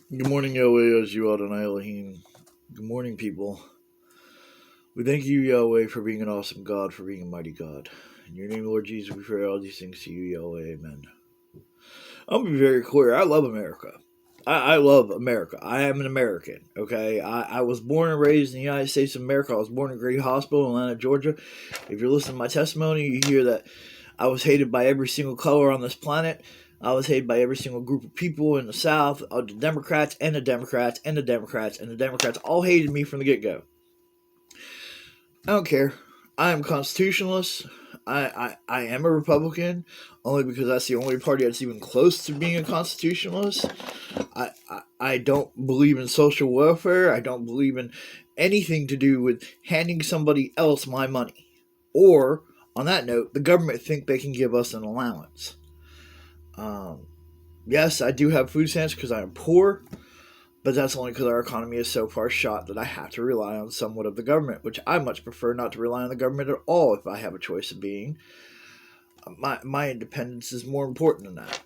Good morning, Yahweh, Yahshua Adonai Elohim. Good morning, people. We thank you, Yahweh, for being an awesome God, for being a mighty God. In your name, Lord Jesus, we pray all these things to you, Yahweh. Amen. I'm going to be very clear. I love America. I love America. I am an American, okay? I was born and raised in the United States of America. I was born in Grady Hospital in Atlanta, Georgia. If you're listening to my testimony, you hear that I was hated by every single color on this planet. I was hated by every single group of people in the South, the Democrats and the Democrats and the Democrats and the Democrats all hated me from the get-go. I don't care. I am constitutionalist. I am a Republican, only because that's the only party that's even close to being a constitutionalist. I don't believe in social welfare. I don't believe in anything to do with handing somebody else my money. Or, on that note, the government think they can give us an allowance. Yes, I do have food stamps because I am poor, but that's only because our economy is so far shot that I have to rely on somewhat of the government, which I much prefer not to rely on the government at all if I have a choice of being. My independence is more important than that.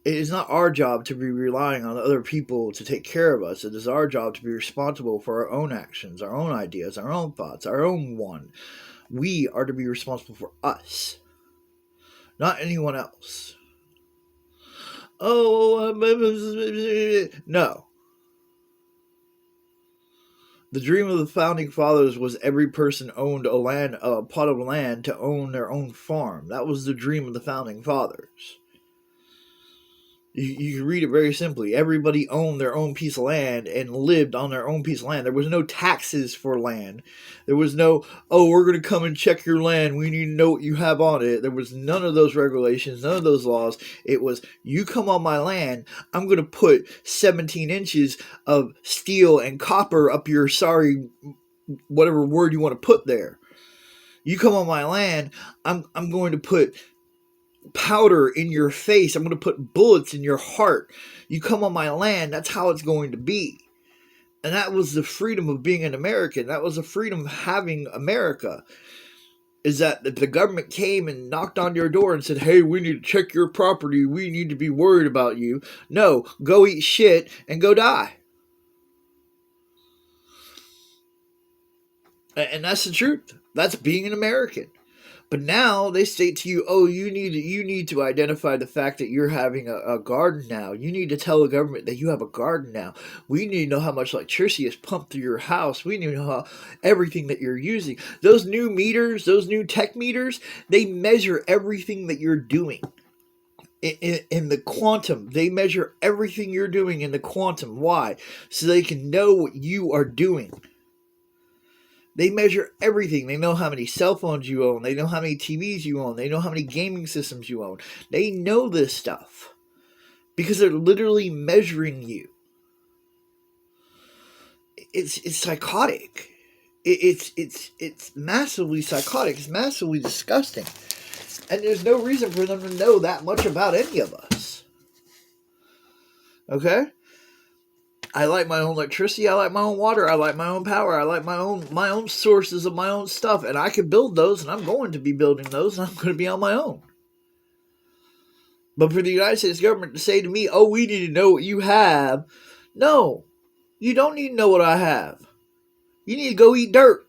It is not our job to be relying on other people to take care of us. It is our job to be responsible for our own actions, our own ideas, our own thoughts, our own one. We are to be responsible for us, not anyone else. Oh, no. The dream of the founding fathers was every person owned a plot of land to own their own farm. That was the dream of the founding fathers. You can read it very simply. Everybody owned their own piece of land and lived on their own piece of land. There was no taxes for land. There was no, oh, we're going to come and check your land. We need to know what you have on it. There was none of those regulations, none of those laws. It was, you come on my land, I'm going to put 17 inches of steel and copper up your sorry, whatever word you want to put there. You come on my land, I'm going to put powder in your face. I'm going to put bullets in your heart. You come on my land, that's how it's going to be. And that was the freedom of being an American. That was the freedom of having America. Is that the government came and knocked on your door and said, hey, we need to check your property. We need to be worried about you. No, go eat shit and go die. And that's the truth. That's being an American. But now they state to you, oh, you need to identify the fact that you're having a garden now. You need to tell the government that you have a garden now. We need to know how much electricity is pumped through your house. We need to know everything that you're using. Those new meters, those new tech meters, they measure everything that you're doing. In the quantum, they measure everything you're doing in the quantum. Why? So they can know what you are doing. They measure everything. They know how many cell phones you own. They know how many TVs you own. They know how many gaming systems you own. They know this stuff because they're literally measuring you. It's psychotic. It's massively psychotic. It's massively disgusting. And there's no reason for them to know that much about any of us. Okay? I like my own electricity. I like my own water. I like my own power. I like my own sources of my own stuff. And I can build those, and I'm going to be building those, and I'm going to be on my own. But for the United States government to say to me, oh, we need to know what you have. No, you don't need to know what I have. You need to go eat dirt.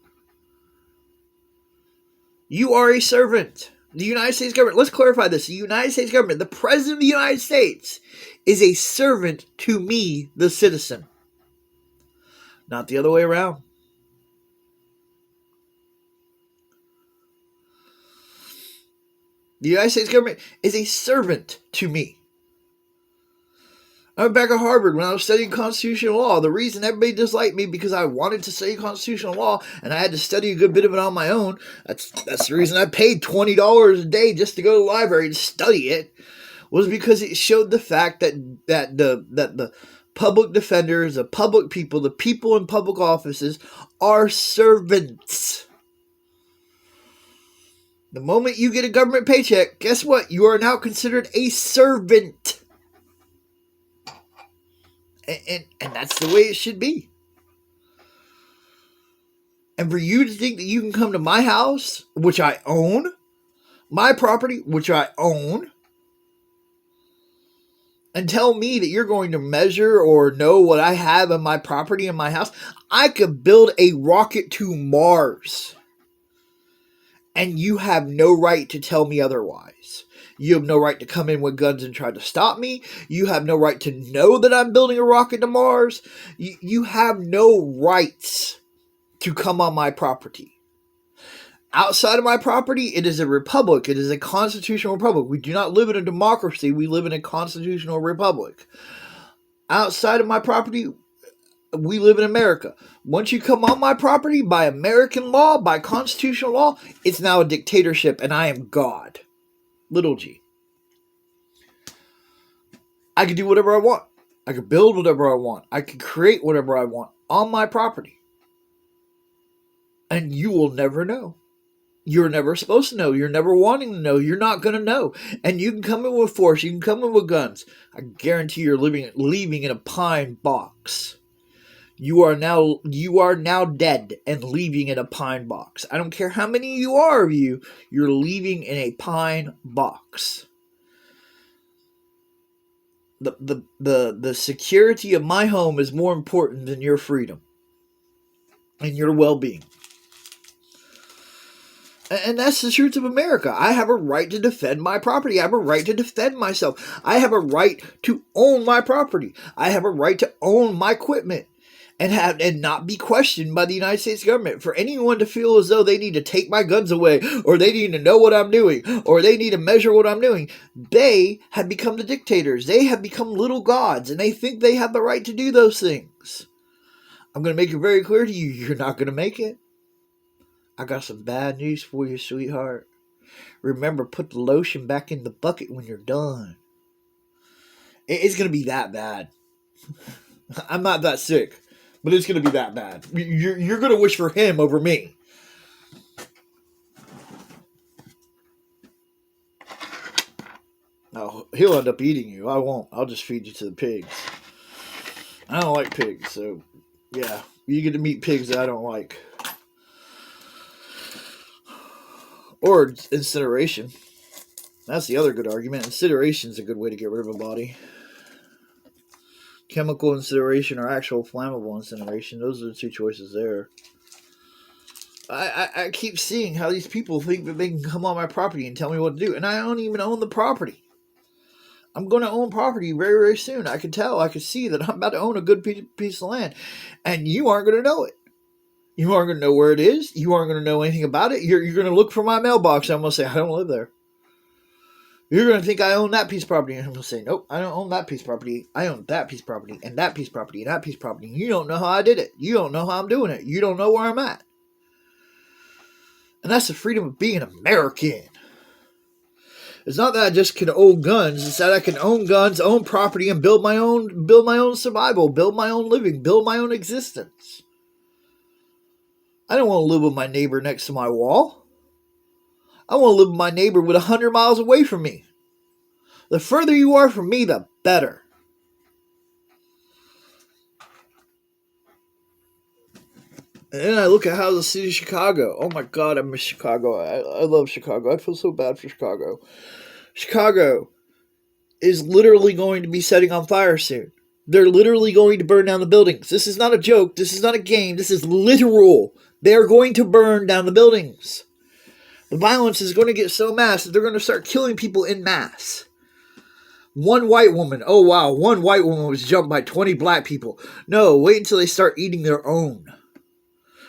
You are a servant. The United States government, let's clarify this. The United States government, the President of the United States, is a servant to me, the citizen. Not the other way around. The United States government is a servant to me. I went back at Harvard when I was studying constitutional law. The reason everybody disliked me because I wanted to study constitutional law and I had to study a good bit of it on my own. That's the reason I paid $20 a day just to go to the library and study it. Was because it showed the fact that the public defenders, the public people, the people in public offices are servants. The moment you get a government paycheck, guess what? You are now considered a servant. And that's the way it should be. And for you to think that you can come to my house, which I own, my property, which I own, and tell me that you're going to measure or know what I have in my property in my house. I could build a rocket to Mars, and you have no right to tell me otherwise. You have no right to come in with guns and try to stop me. You have no right to know that I'm building a rocket to Mars. You have no rights to come on my property. Outside of my property, it is a republic. It is a constitutional republic. We do not live in a democracy. We live in a constitutional republic. Outside of my property, we live in America. Once you come on my property, by American law, by constitutional law, it's now a dictatorship, and I am God. Little g. I can do whatever I want. I can build whatever I want. I can create whatever I want on my property. And you will never know. You're never supposed to know. You're never wanting to know. You're not going to know. And you can come in with force. You can come in with guns. I guarantee you're leaving in a pine box. You are now dead and leaving in a pine box. I don't care how many you are of you. You're leaving in a pine box. The security of my home is more important than your freedom and your well-being. And that's the truth of America. I have a right to defend my property. I have a right to defend myself. I have a right to own my property. I have a right to own my equipment and not be questioned by the United States government. For anyone to feel as though they need to take my guns away, or they need to know what I'm doing, or they need to measure what I'm doing, they have become the dictators. They have become little gods, and they think they have the right to do those things. I'm going to make it very clear to you, you're not going to make it. I got some bad news for you, sweetheart. Remember, put the lotion back in the bucket when you're done. It's going to be that bad. I'm not that sick, but it's going to be that bad. You're going to wish for him over me. No, he'll end up eating you. I won't. I'll just feed you to the pigs. I don't like pigs, so yeah. You get to meet pigs that I don't like. Or incineration. That's the other good argument. Incineration is a good way to get rid of a body. Chemical incineration or actual flammable incineration. Those are the two choices there. I keep seeing how these people think that they can come on my property and tell me what to do. And I don't even own the property. I'm going to own property very, very soon. I can tell. I can see that I'm about to own a good piece of land. And you aren't going to know it. You aren't going to know where it is. You aren't going to know anything about it. You're going to look for my mailbox. I'm going to say, I don't live there. You're going to think I own that piece of property. And I'm going to say, nope, I don't own that piece of property. I own that piece of property and that piece of property and that piece of property. You don't know how I did it. You don't know how I'm doing it. You don't know where I'm at. And that's the freedom of being an American. It's not that I just can own guns. It's that I can own guns, own property, and build my own survival, build my own living, build my own existence. I don't want to live with my neighbor next to my wall. I want to live with my neighbor 100 miles away from me. The further you are from me, the better. And then I look at how the city of Chicago. Oh my God, I miss Chicago. I love Chicago. I feel so bad for Chicago. Chicago is literally going to be setting on fire soon. They're literally going to burn down the buildings. This is not a joke. This is not a game. This is literal. They are going to burn down the buildings. The violence is going to get so mass that they're going to start killing people in mass. One white woman. Oh, wow. One white woman was jumped by 20 black people. No, wait until they start eating their own.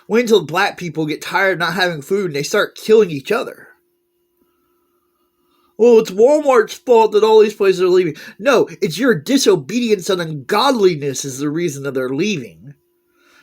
Wait until black people get tired of not having food and they start killing each other. Well, it's Walmart's fault that all these places are leaving. No, it's your disobedience and ungodliness is the reason that they're leaving.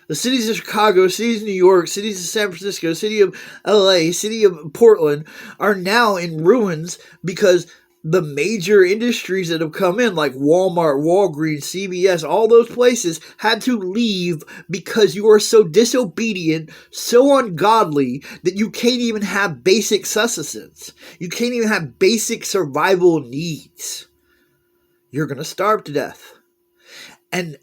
The cities of Chicago, cities of New York, cities of San Francisco, city of LA, city of Portland are now in ruins because the major industries that have come in, like Walmart, Walgreens, CVS, all those places had to leave because you are so disobedient, so ungodly, that you can't even have basic sustenance. You can't even have basic survival needs. You're going to starve to death. And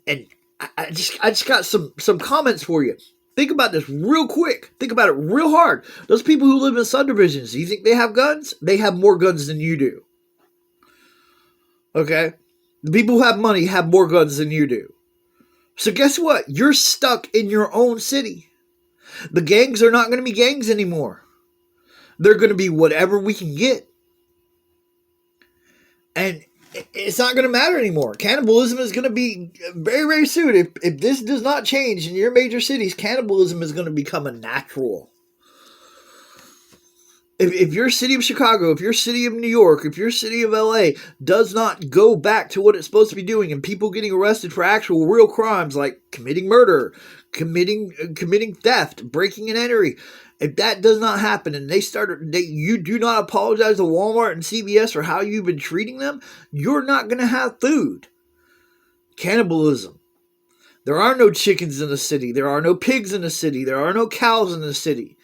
I just got some comments for you. Think about this real quick. Think about it real hard. Those people who live in subdivisions, do you think they have guns? They have more guns than you do. Okay? The people who have money have more guns than you do. So guess what? You're stuck in your own city. The gangs are not going to be gangs anymore. They're going to be whatever we can get. And it's not going to matter anymore. Cannibalism is going to be very, very soon. If this does not change in your major cities, cannibalism is going to become a natural. If your city of Chicago, if your city of New York, if your city of LA does not go back to what it's supposed to be doing, and people getting arrested for actual real crimes like committing murder, committing theft, breaking and entering, if that does not happen and you do not apologize to Walmart and CVS for how you've been treating them, you're not going to have food. Cannibalism. There are no chickens in the city. There are no pigs in the city. There are no cows in the city.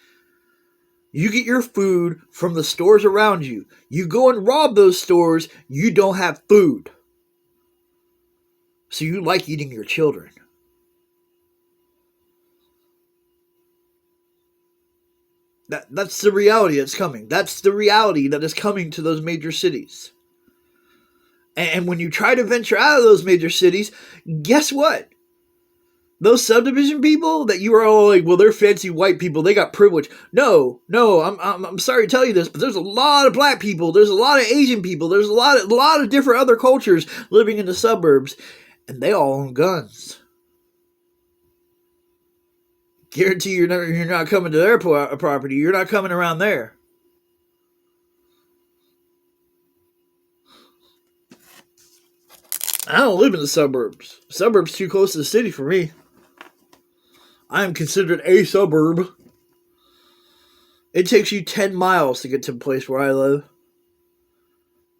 You get your food from the stores around you. You go and rob those stores, you don't have food. So you like eating your children. That's the reality that's coming. That's the reality that is coming to those major cities. And when you try to venture out of those major cities, guess what? Those subdivision people that you are all like, well, they're fancy white people, they got privilege. No, I'm sorry to tell you this, but there's a lot of black people, there's a lot of Asian people, there's a lot of different other cultures living in the suburbs, and they all own guns. Guarantee you're not coming to their property. You're not coming around there. I don't live in the suburbs. Suburbs too close to the city for me. I am considered a suburb. It takes you 10 miles to get to the place where I live.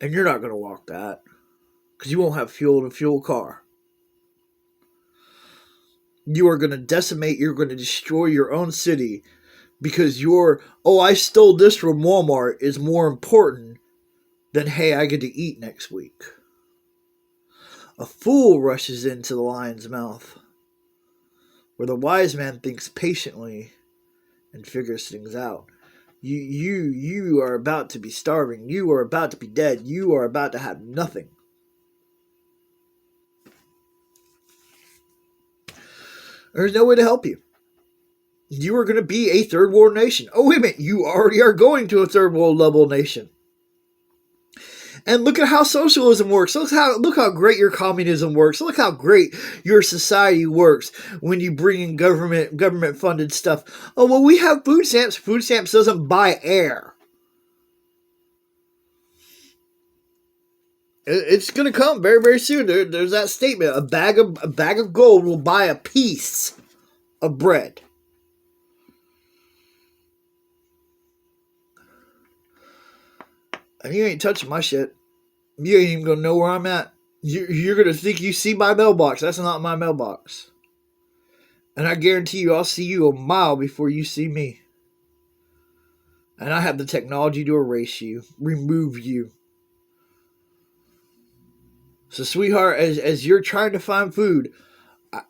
And you're not going to walk that. Because you won't have fuel to fuel a car. You are going to decimate, you're going to destroy your own city. Because I stole this from Walmart is more important than, hey, I get to eat next week. A fool rushes into the lion's mouth, where the wise man thinks patiently and figures things out. You are about to be starving. You are about to be dead. You are about to have nothing. There's no way to help you. You are going to be a third world nation. Oh, wait a minute. You already are going to a third world level nation. And look at how socialism works. Look how great your communism works. Look how great your society works when you bring in government funded stuff. Oh, well, we have food stamps. Food stamps doesn't buy air. It's going to come very, very soon. There's that statement. A bag of gold will buy a piece of bread. And you ain't touching my shit. You ain't even gonna know where I'm at. You're gonna think you see my mailbox. That's not my mailbox. And I guarantee you, I'll see you a mile before you see me. And I have the technology to erase you, remove you. So, sweetheart, as you're trying to find food,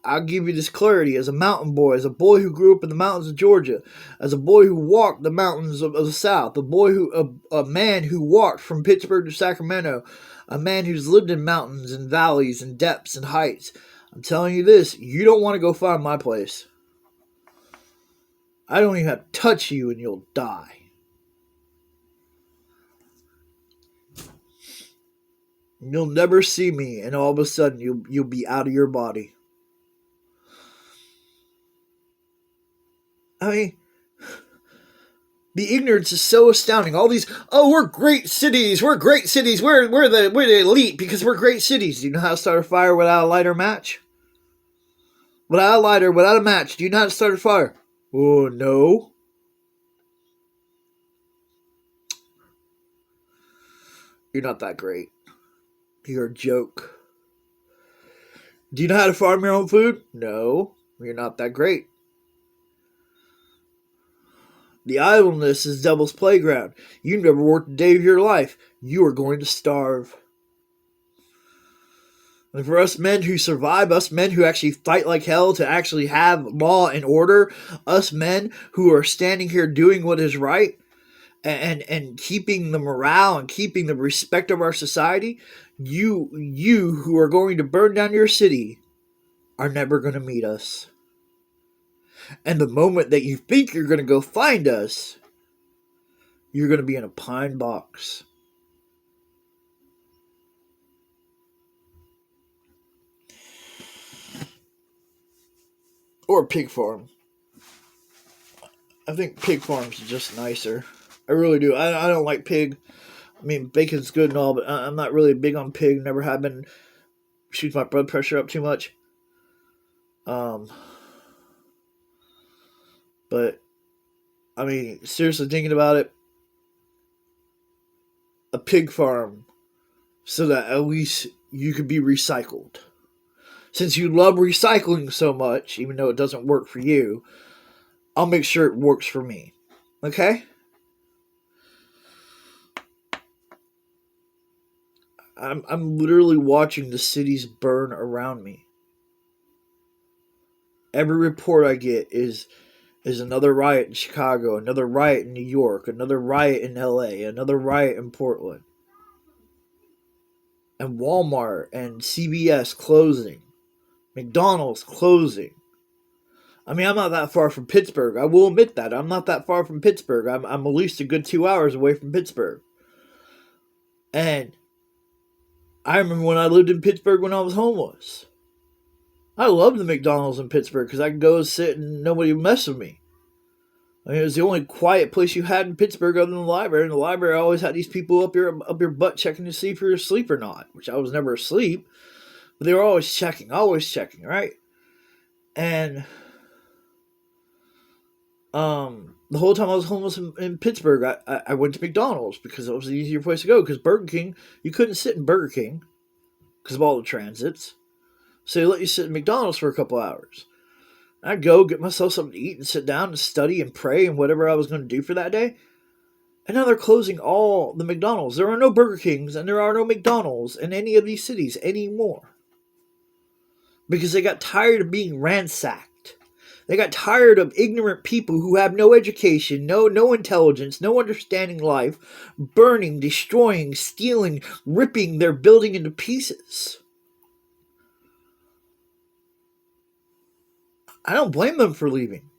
I'll give you this clarity as a mountain boy, as a boy who grew up in the mountains of Georgia, as a boy who walked the mountains of the South, a man who walked from Pittsburgh to Sacramento, a man who's lived in mountains and valleys and depths and heights. I'm telling you this, you don't want to go find my place. I don't even have to touch you and you'll die. You'll never see me, and all of a sudden you'll be out of your body. I mean, the ignorance is so astounding. All these, we're great cities, we're the elite because we're great cities. Do you know how to start a fire without a lighter match? Without a lighter, without a match, do you know how to start a fire? Oh, no. You're not that great. You're a joke. Do you know how to farm your own food? No, you're not that great. The idleness is devil's playground. You never worked a day of your life. You are going to starve. And for us men who survive, us men who actually fight like hell to actually have law and order, us men who are standing here doing what is right, and keeping the morale and keeping the respect of our society, you who are going to burn down your city are never going to meet us. And the moment that you think you're going to go find us, you're going to be in a pine box. Or a pig farm. I think pig farms are just nicer. I really do. I don't like pig. I mean, bacon's good and all, but I'm not really big on pig. Never have been. Shoots my blood pressure up too much. But, I mean, seriously thinking about it, a pig farm so that at least you could be recycled. Since you love recycling so much, even though it doesn't work for you, I'll make sure it works for me. Okay? I'm literally watching the cities burn around me. Every report I get is another riot in Chicago, another riot in New York, another riot in LA, another riot in Portland. And Walmart and CVS closing. McDonald's closing. I mean, I'm not that far from Pittsburgh. I will admit that. I'm not that far from Pittsburgh. I'm at least a good 2 hours away from Pittsburgh. And I remember when I lived in Pittsburgh when I was homeless. I loved the McDonald's in Pittsburgh because I could go sit and nobody would mess with me. I mean, it was the only quiet place you had in Pittsburgh other than the library. And the library always had these people up your butt checking to see if you're asleep or not, which I was never asleep. But they were always checking, right? And the whole time I was homeless in Pittsburgh, I went to McDonald's because it was the easier place to go. Because Burger King, you couldn't sit in Burger King because of all the transits. So they let you sit in McDonald's for a couple hours. I'd go get myself something to eat and sit down and study and pray and whatever I was going to do for that day. And now they're closing all the McDonald's. There are no Burger Kings and there are no McDonald's in any of these cities anymore. Because they got tired of being ransacked. They got tired of ignorant people who have no education, no intelligence, no understanding life, burning, destroying, stealing, ripping their building into pieces. I don't blame them for leaving.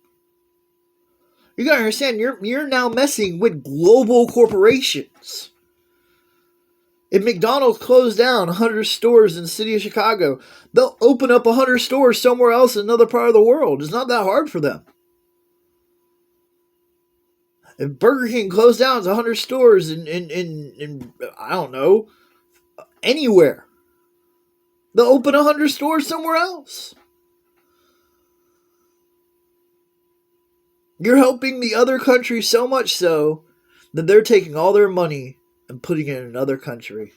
You gotta understand, you're now messing with global corporations. If McDonald's closed down 100 stores in the city of Chicago, they'll open up 100 stores somewhere else in another part of the world. It's not that hard for them. If Burger King closed down 100 stores in I don't know, anywhere, they'll open 100 stores somewhere else. You're helping the other country so much so that they're taking all their money and putting it in another country.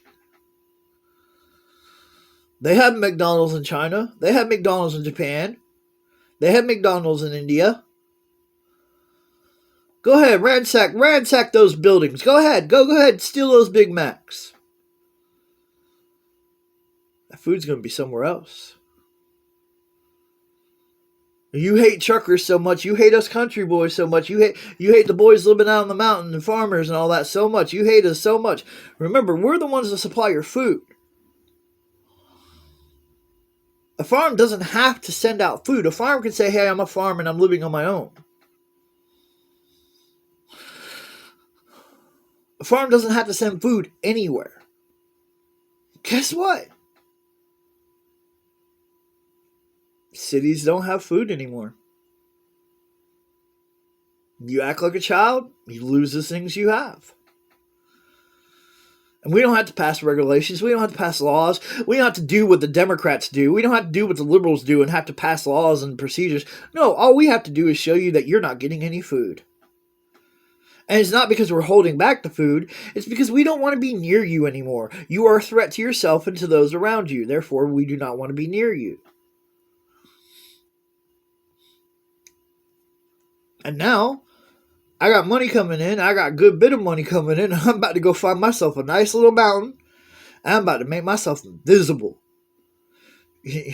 They have McDonald's in China. They have McDonald's in Japan. They have McDonald's in India. Go ahead, ransack those buildings. Go ahead, steal those Big Macs. That food's going to be somewhere else. You hate truckers so much. You hate us country boys so much. You hate the boys living out on the mountain and farmers and all that so much. You hate us so much. Remember, we're the ones that supply your food. A farm doesn't have to send out food. A farm can say, hey, I'm a farm and I'm living on my own. A farm doesn't have to send food anywhere. Guess what? Cities don't have food anymore. You act like a child, you lose the things you have. And we don't have to pass regulations. We don't have to pass laws. We don't have to do what the Democrats do. We don't have to do what the liberals do and have to pass laws and procedures. No, all we have to do is show you that you're not getting any food. And it's not because we're holding back the food. It's because we don't want to be near you anymore. You are a threat to yourself and to those around you. Therefore, we do not want to be near you. And now, I got money coming in. I got a good bit of money coming in. I'm about to go find myself a nice little mountain. I'm about to make myself invisible. You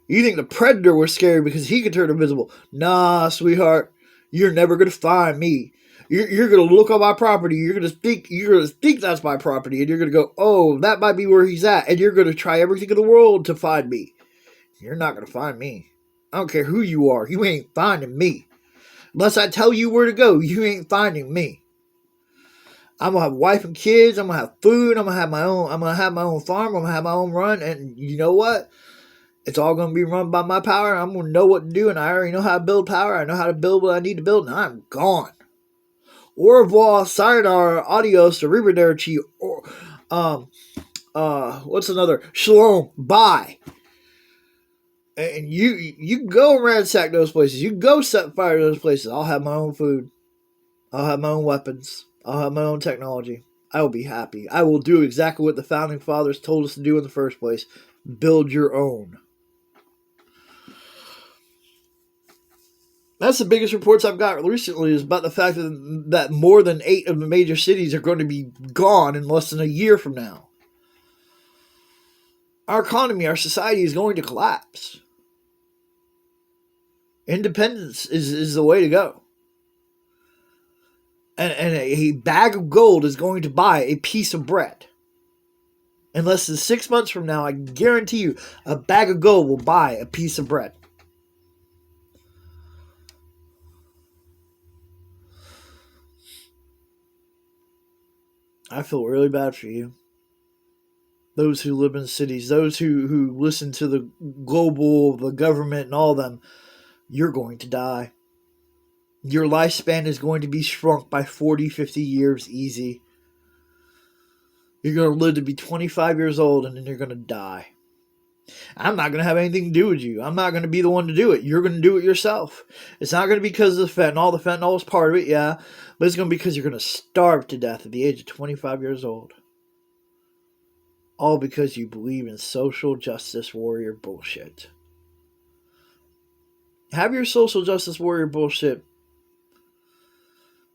think the Predator was scary because he could turn invisible? Nah, sweetheart. You're never going to find me. You're going to look on my property. You're going to think that's my property, and you're going to go, oh, that might be where he's at, and you're going to try everything in the world to find me. You're not going to find me. I don't care who you are. You ain't finding me. Unless I tell you where to go, you ain't finding me. I'm gonna have a wife and kids. I'm gonna have food. I'm gonna have my own farm. I'm gonna have my own run. And you know what? It's all gonna be run by my power. I'm gonna know what to do, and I already know how to build power. I know how to build what I need to build, and I'm gone. Au revoir, sayonara, adios, arrivederci, or what's another? Shalom, bye. And you go ransack those places. You go set fire to those places. I'll have my own food. I'll have my own weapons. I'll have my own technology. I will be happy. I will do exactly what the founding fathers told us to do in the first place. Build your own. That's the biggest reports I've got recently is about the fact that more than 8 of the major cities are going to be gone in less than a year from now. Our economy, our society is going to collapse. Independence is the way to go. And a bag of gold is going to buy a piece of bread. In less than 6 months from now, I guarantee you, a bag of gold will buy a piece of bread. I feel really bad for you. Those who live in cities, those who listen to the the government and all them, you're going to die. Your lifespan is going to be shrunk by 40, 50 years easy. You're going to live to be 25 years old and then you're going to die. I'm not going to have anything to do with you. I'm not going to be the one to do it. You're going to do it yourself. It's not going to be because of the fentanyl. The fentanyl is part of it, yeah. But it's going to be because you're going to starve to death at the age of 25 years old. All because you believe in social justice warrior bullshit. Have your social justice warrior bullshit.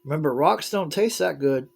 Remember, rocks don't taste that good.